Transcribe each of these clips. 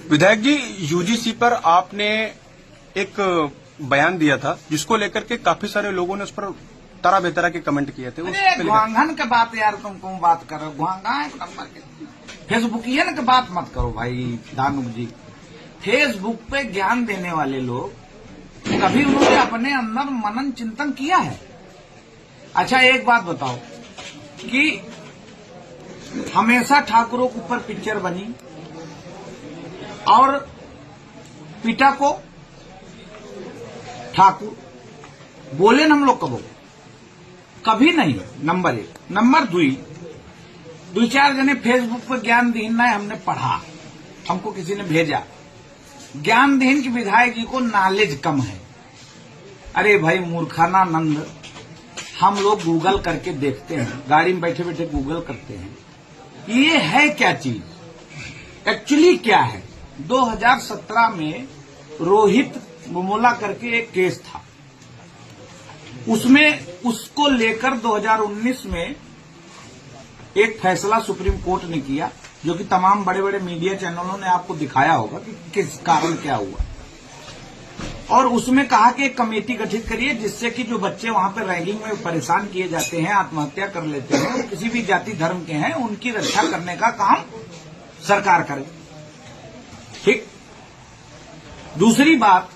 विधायक जी, यूजीसी पर आपने एक बयान दिया था जिसको लेकर के काफी सारे लोगों ने उस पर तरह बेतरह के कमेंट किए थे। गुआंगन के बात यार तुम कौन बात कर रहे हो? गुआंगा एक नंबर के फेसबुकियन के बात मत करो भाई दानुक जी। फेसबुक पे ज्ञान देने वाले लोग कभी उन्होंने अपने अंदर मनन चिंतन किया है? अच्छा एक बात बताओ कि हमेशा ठाकुरों के ऊपर पिक्चर बनी और पिता को ठाकुर बोले न हम लोग कभी नहीं। नंबर एक। नंबर दो चार जने फेसबुक पर ज्ञान दीन ना हमने पढ़ा, हमको किसी ने भेजा ज्ञान दीन की विधायक जी को नॉलेज कम है। अरे भाई मूर्खाना नंद, हम लोग गूगल करके देखते हैं, गाड़ी में बैठे बैठे गूगल करते हैं ये है क्या चीज, एक्चुअली क्या है। 2017 में रोहित मुमोला करके एक केस था, उसमें उसको लेकर 2019 में एक फैसला सुप्रीम कोर्ट ने किया, जो कि तमाम बड़े बड़े मीडिया चैनलों ने आपको दिखाया होगा कि किस कारण क्या हुआ। और उसमें कहा कि एक कमेटी गठित करिए जिससे कि जो बच्चे वहां पर रैगिंग में परेशान किए जाते हैं, आत्महत्या कर लेते हैं, वो किसी भी जाति धर्म के हैं, उनकी रक्षा करने का काम सरकार करे। ठीक। दूसरी बात,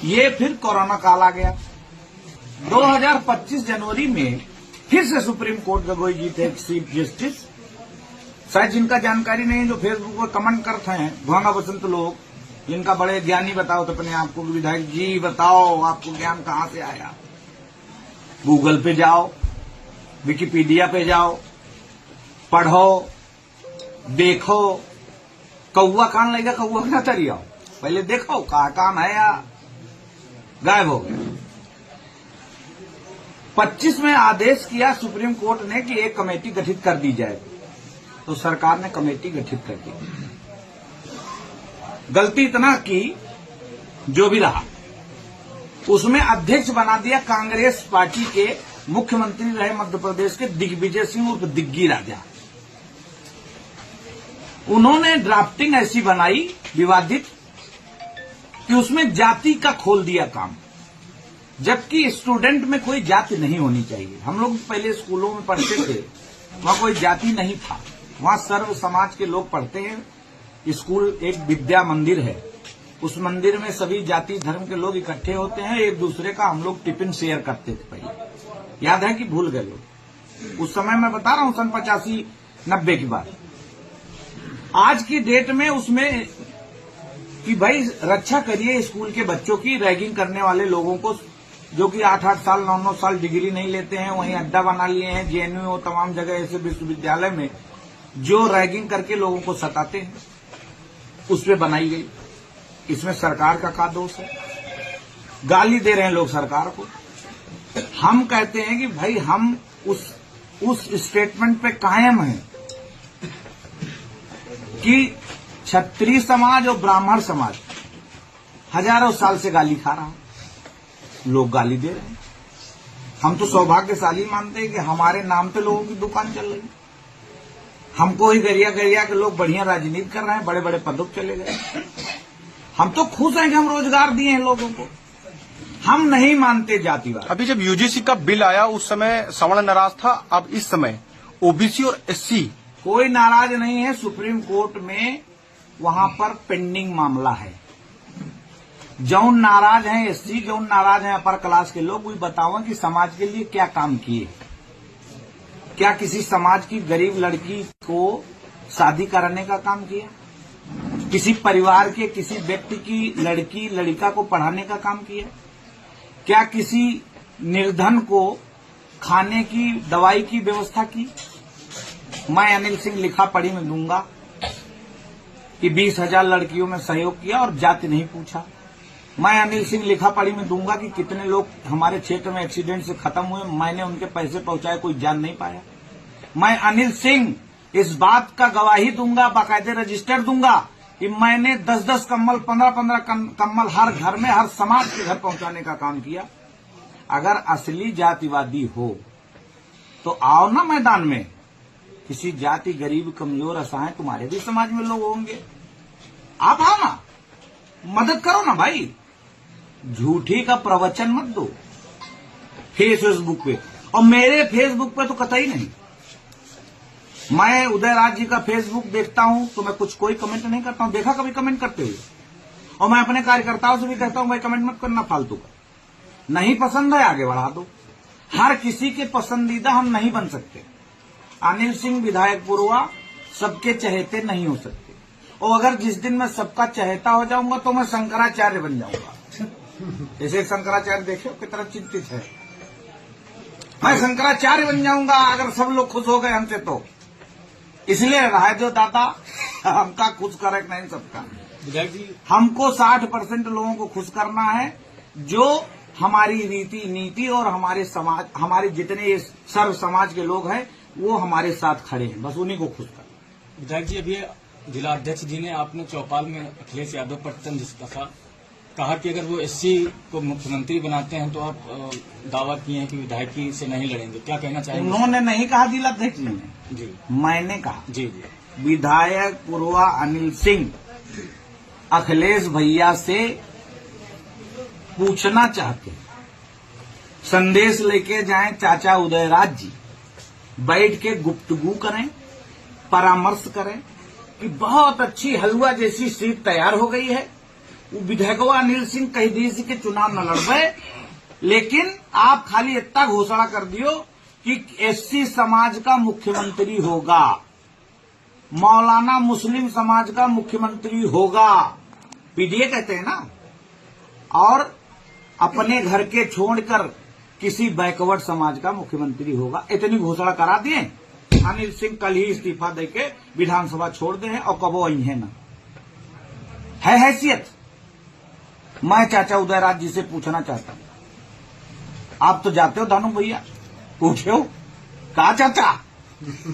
ये फिर कोरोना काल आ गया। 2025 जनवरी में फिर से सुप्रीम कोर्ट गगोई जी थे चीफ जस्टिस, शायद जिनका जानकारी नहीं है, जो फेसबुक पर कमेंट करते हैं भुआंगा बसंत लोग, जिनका बड़े ज्ञानी बताओ तो अपने आपको विधायक जी बताओ आपको ज्ञान कहां से आया। गूगल पे जाओ, विकिपीडिया पे जाओ, पढ़ो, देखो। कौआ कान लगेगा, कौआ ना तरियाओ, पहले देखो कहा काम है या गायब हो गया। 25 में आदेश किया सुप्रीम कोर्ट ने कि एक कमेटी गठित कर दी जाए, तो सरकार ने कमेटी गठित कर दी। गलती इतना की, जो भी रहा, उसमें अध्यक्ष बना दिया कांग्रेस पार्टी के मुख्यमंत्री रहे मध्य प्रदेश के दिग्विजय सिंह उर्फ दिग्गी राजा। उन्होंने ड्राफ्टिंग ऐसी बनाई विवादित कि उसमें जाति का खोल दिया काम, जबकि स्टूडेंट में कोई जाति नहीं होनी चाहिए। हम लोग पहले स्कूलों में पढ़ते थे, वहां कोई जाति नहीं था, वहां सर्व समाज के लोग पढ़ते हैं। स्कूल एक विद्या मंदिर है, उस मंदिर में सभी जाति धर्म के लोग इकट्ठे होते हैं, एक दूसरे का हम लोग टिफिन शेयर करते थे पहले। याद है कि भूल गए लोग? उस समय मैं बता रहा हूं, सन 85-90 की बात। आज की डेट में उसमें कि भाई रक्षा करिए स्कूल के बच्चों की, रैगिंग करने वाले लोगों को, जो कि 8-8 साल 9-9 साल डिग्री नहीं लेते हैं, वहीं अड्डा बना लिए हैं जेएनयू और तमाम जगह ऐसे विश्वविद्यालय में जो रैगिंग करके लोगों को सताते हैं, उस पर बनाई गई। इसमें सरकार का दोष है? गाली दे रहे हैं लोग सरकार को। हम कहते हैं कि भाई हम उस स्टेटमेंट पे कायम हैं कि क्षत्रिय समाज और ब्राह्मण समाज हजारों साल से गाली खा रहा है, लोग गाली दे रहे हैं। हम तो सौभाग्यशाली मानते हैं कि हमारे नाम पे लोगों की दुकान चल रही है, हमको ही गरिया गरिया के लोग बढ़िया राजनीति कर रहे हैं, बड़े बड़े पदों पर चले गए। हम तो खुश हैं कि हम रोजगार दिए हैं लोगों को, हम नहीं मानते जातिवाद। अभी जब यूजीसी का बिल आया उस समय सवर्ण नाराज था, अब इस समय ओबीसी और एससी कोई नाराज नहीं है। सुप्रीम कोर्ट में वहां पर पेंडिंग मामला है। जौन नाराज हैं एससी, जौन नाराज हैं अपर क्लास के लोग, वही बताओ कि समाज के लिए क्या काम किए। क्या किसी समाज की गरीब लड़की को शादी कराने का काम किया? किसी परिवार के किसी व्यक्ति की लड़की लड़का को पढ़ाने का काम किया? क्या किसी निर्धन को खाने की दवाई की व्यवस्था की? मैं अनिल सिंह लिखा पढ़ी में दूंगा कि 20,000 लड़कियों में सहयोग किया और जाति नहीं पूछा। मैं अनिल सिंह लिखा पढ़ी में दूंगा कि कितने लोग हमारे क्षेत्र में एक्सीडेंट से खत्म हुए, मैंने उनके पैसे पहुंचाए, कोई जान नहीं पाया। मैं अनिल सिंह इस बात का गवाही दूंगा, बाकायदे रजिस्टर दूंगा कि मैंने 10-10 कम्बल, 15-15 कम्बल हर घर में, हर समाज के घर पहुंचाने का काम किया। अगर असली जातिवादी हो तो आओ ना मैदान में। किसी जाति गरीब कमजोर असहाय तुम्हारे भी समाज में लोग होंगे, आप आओ ना, मदद करो ना भाई। झूठी का प्रवचन मत दो फेसबुक पे, और मेरे फेसबुक पे तो कतई नहीं। मैं उदयराज जी का फेसबुक देखता हूं तो मैं कोई कमेंट नहीं करता हूं, देखा कभी कमेंट करते हुए। और मैं अपने कार्यकर्ताओं से भी कहता हूं भाई कमेंट मत करना फालतू का, नहीं पसंद है आगे बढ़ा दो। हर किसी के पसंदीदा हम नहीं बन सकते। अनिल सिंह विधायक पुरवा सबके चहेते नहीं हो सकते, और अगर जिस दिन मैं सबका चहेता हो जाऊंगा तो मैं शंकराचार्य बन जाऊंगा। जैसे शंकराचार्य देखो कितना चिंतित है, मैं शंकराचार्य बन जाऊंगा अगर सब लोग खुश हो गए हमसे तो। इसलिए रहा जो दादा हमका खुश करे नहीं सबका। विधायक जी, हमको 60% लोगों को खुश करना है, जो हमारी रीति नीति और हमारे समाज, हमारे जितने ये सर्व समाज के लोग हैं वो हमारे साथ खड़े हैं, बस उन्हीं को खुश करना। विधायक जी, अभी जिला अध्यक्ष जी ने आपने चौपाल में अखिलेश यादव पर तंज कसा, कहा कि अगर वो एससी को मुख्यमंत्री बनाते हैं तो आप दावा किए हैं कि विधायकी से नहीं लड़ेंगे, क्या कहना चाहेंगे? उन्होंने नहीं कहा जिलाध्यक्ष जी ने, जी मैंने कहा। जी जी। विधायक पुरवा अनिल सिंह अखिलेश भैया से पूछना चाहते हैं, संदेश लेके जाएं चाचा उदयराज जी, बैठ के गुफ्तगू करें, परामर्श करें कि बहुत अच्छी हलवा जैसी सीट तैयार हो गई है। वो विधायकवा अनिल सिंह कहीं दी के चुनाव न लड़वे, लेकिन आप खाली इतना घोषणा कर दियो कि एससी समाज का मुख्यमंत्री होगा, मौलाना मुस्लिम समाज का मुख्यमंत्री होगा, पीडीए कहते हैं ना, और अपने घर के छोड़कर किसी बैकवर्ड समाज का मुख्यमंत्री होगा। इतनी घोषणा करा दिए। अनिल सिंह कल ही इस्तीफा देके विधानसभा छोड़ दे हैं और कबो आई है ना, है हैसियत। मैं चाचा उदयराज जी से पूछना चाहता हूं, आप तो जाते हो दानू भैया, पूछे हो कहा चाचा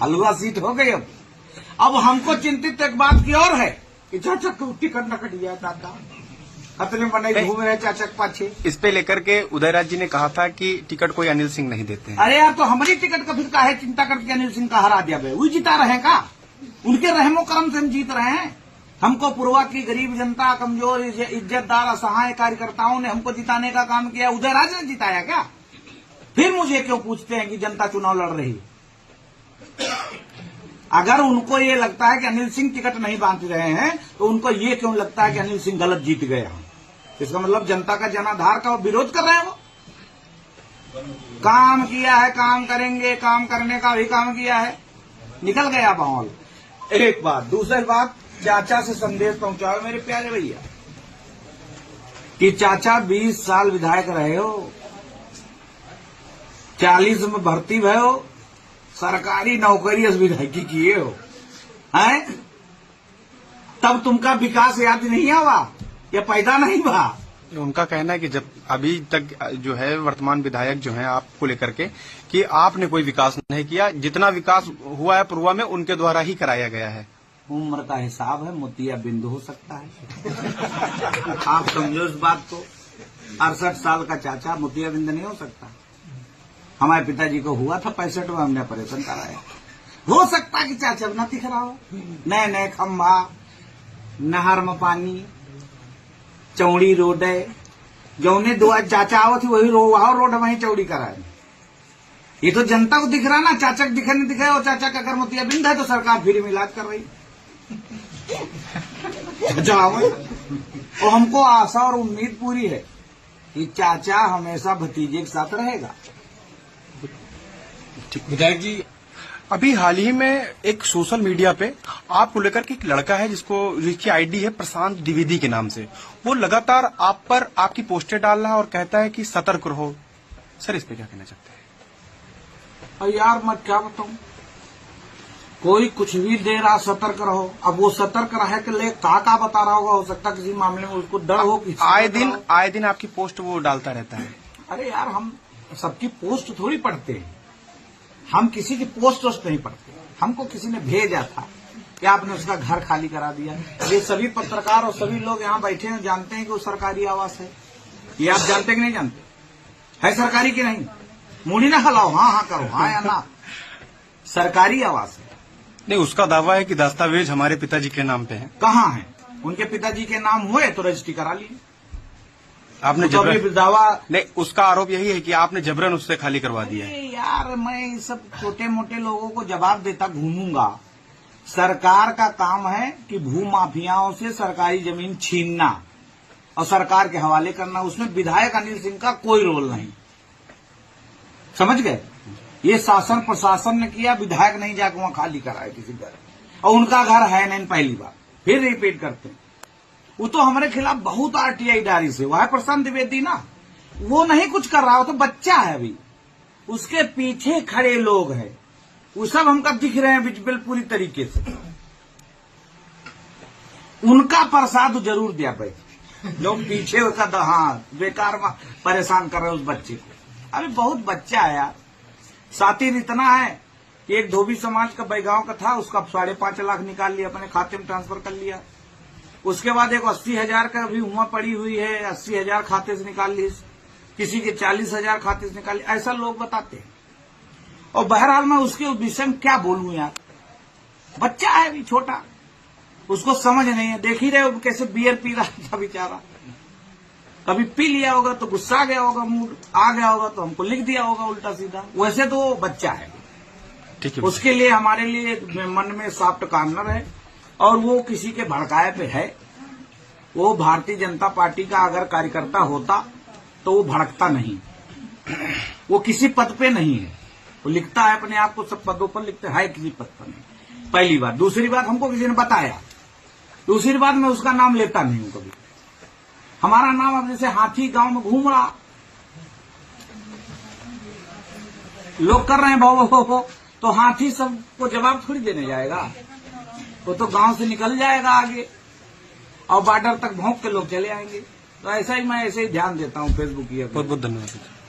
हलवा सीट हो गई। अब हमको चिंतित एक बात की और है कि चाचा को टिकट न कट गया, दादा खतरे में घूम रहे चाचा के पाछे। इस पे लेकर के उदयराज जी ने कहा था कि टिकट कोई अनिल सिंह नहीं देते हैं। अरे यार, तो हमारी टिकट का फिर काहे चिंता करके अनिल सिंह का हरा दिया गया? वही जीता रहे का, उनके रहमो करम से हम जीत रहे हैं। हमको पुरवा की गरीब जनता, कमजोर, इज्जतदार, असहाय कार्यकर्ताओं ने हमको जिताने का काम किया। उदयराज ने जिताया क्या? फिर मुझे क्यों पूछते हैं कि जनता चुनाव लड़ रही? अगर उनको ये लगता है कि अनिल सिंह टिकट नहीं बांट रहे हैं तो उनको ये क्यों लगता है कि अनिल सिंह गलत जीत गए हैं? इसका मतलब जनता का जनाधार का विरोध कर रहे हैं। वो काम किया है, काम करेंगे, काम करने का भी काम किया है, निकल गया माहौल। एक बात। दूसरी बात, चाचा से संदेश पहुंचाओ मेरे प्यारे भैया कि चाचा 20 साल विधायक रहे हो, 40 में भर्ती भय हो, सरकारी नौकरी विधायकी किए हो, हैं? तब तुमका विकास याद नहीं हुआ या पैदा नहीं हुआ? उनका कहना है कि जब अभी तक जो है वर्तमान विधायक जो है आपको लेकर के कि आपने कोई विकास नहीं किया, जितना विकास हुआ है पुरवा में उनके द्वारा ही कराया गया है। उम्र का हिसाब है, मोतिया बिंदु हो सकता है। आप समझो इस बात को। 68 साल का चाचा मोतिया बिंदु नहीं हो सकता। हमारे पिताजी को हुआ था 65 में, हमने ऑपरेशन कराया। हो सकता है कि चाचा अपना दिख रहा हो, नए नए खंभा, नहर में पानी, चौड़ी रोड है, जौने दो चाचा आओ थी वही रोड वहीं चौड़ी कराए। ये तो जनता को दिख रहा ना, चाचा को दिखे नहीं दिखे। और चाचा का अगर मोतिया बिंद है तो सरकार फ्री में इलाज कर रही। जाओ। और हमको आशा और उम्मीद पूरी है कि चाचा हमेशा भतीजे के साथ रहेगा। विधायक जी, अभी हाल ही में एक सोशल मीडिया पे आपको लेकर के एक लड़का है जिसकी आईडी है प्रशांत द्विवेदी के नाम से, वो लगातार आप पर आपकी पोस्टें डाल रहा है और कहता है कि सतर्क रहो। सर, इस पे क्या कहना चाहते हैं? और यार मैं क्या बताऊं, कोई कुछ भी दे रहा सतर्क रहो। अब वो सतर्क रहे के लिए का बता रहा होगा, हो सकता किसी मामले में उसको डर हो कि आए दिन आपकी पोस्ट वो डालता रहता है। अरे यार, हम सबकी पोस्ट थोड़ी पढ़ते हैं, हम किसी की पोस्ट नहीं पढ़ते। हमको किसी ने भेजा था कि आपने उसका घर खाली करा दिया। ये सभी पत्रकार और सभी लोग यहाँ बैठे हैं जानते हैं कि वो सरकारी आवास है। ये आप जानते कि नहीं जानते? है सरकारी की नहीं? मुड़ी ना हलाओ, हाँ हाँ करो, हाँ या ना। सरकारी आवास है। नहीं, उसका दावा है कि दस्तावेज हमारे पिताजी के नाम पे है। कहाँ है? उनके पिताजी के नाम हुए तो रजिस्ट्री करा ली। आपने तो अभी जबरन दावा नहीं, उसका आरोप यही है कि आपने जबरन उससे खाली करवा दिया है। अरे यार, मैं ये सब छोटे मोटे लोगों को जवाब देता घूमूंगा। सरकार का काम है कि भू माफियाओं से सरकारी जमीन छीनना और सरकार के हवाले करना। उसमें विधायक अनिल सिंह का कोई रोल नहीं, समझ गए? ये शासन प्रशासन ने किया, विधायक नहीं जाकर वहां खाली कराया किसी घर, और उनका घर है नहीं। पहली बार फिर रिपीट करते हैं, वो तो हमारे खिलाफ बहुत आरटीआई डायरी से, वह है प्रशांत द्विवेदी ना, वो नहीं कुछ कर रहा, वो तो बच्चा है अभी। उसके पीछे खड़े लोग हैं, वो सब हमको दिख रहे हैं विजुअल पूरी तरीके से। उनका प्रसाद जरूर दिया भाई, जो पीछे उसका हाँ बेकार परेशान कर रहे उस बच्चे को। अरे बहुत बच्चा है यार। सातिर इतना है कि एक धोबी समाज का बैगांव का था, उसका 5.5 लाख निकाल लिया, अपने खाते में ट्रांसफर कर लिया। उसके बाद एक 80,000 का भी उमा पड़ी हुई है, 80,000 खाते से निकाल ली, किसी के 40,000 खाते से निकाल ली, ऐसा लोग बताते हैं। और बहरहाल मैं उसके विषय में क्या बोलूं यार, बच्चा है अभी छोटा, उसको समझ नहीं है। देख ही रहे हो कैसे बियर पी रहा था बेचारा। कभी पी लिया होगा तो गुस्सा आ गया होगा, मूड आ गया होगा तो हमको लिख दिया होगा उल्टा सीधा। वैसे तो वो बच्चा है, ठीक है। उसके लिए हमारे लिए मन में सॉफ्ट कॉर्नर है, और वो किसी के भड़काए पे है। वो भारतीय जनता पार्टी का अगर कार्यकर्ता होता तो वो भड़कता नहीं, वो किसी पद पे नहीं है। वो लिखता है अपने आप को सब पदों पर लिखते है, किसी पद पर नहीं। पहली बात। दूसरी बात, हमको किसी ने बताया। दूसरी बात, मैं उसका नाम लेता नहीं हूं कभी। हमारा नाम अब जैसे हाथी गांव में घूम रहा, लोग कर रहे हैं भाव भाव, तो हाथी सबको जवाब थोड़ी देने जाएगा। वो तो गांव से निकल जाएगा आगे, और बॉर्डर तक भौंक के लोग चले आएंगे। तो ऐसा ही मैं ऐसे ही ध्यान देता हूं फेसबुक की। बहुत बहुत धन्यवाद।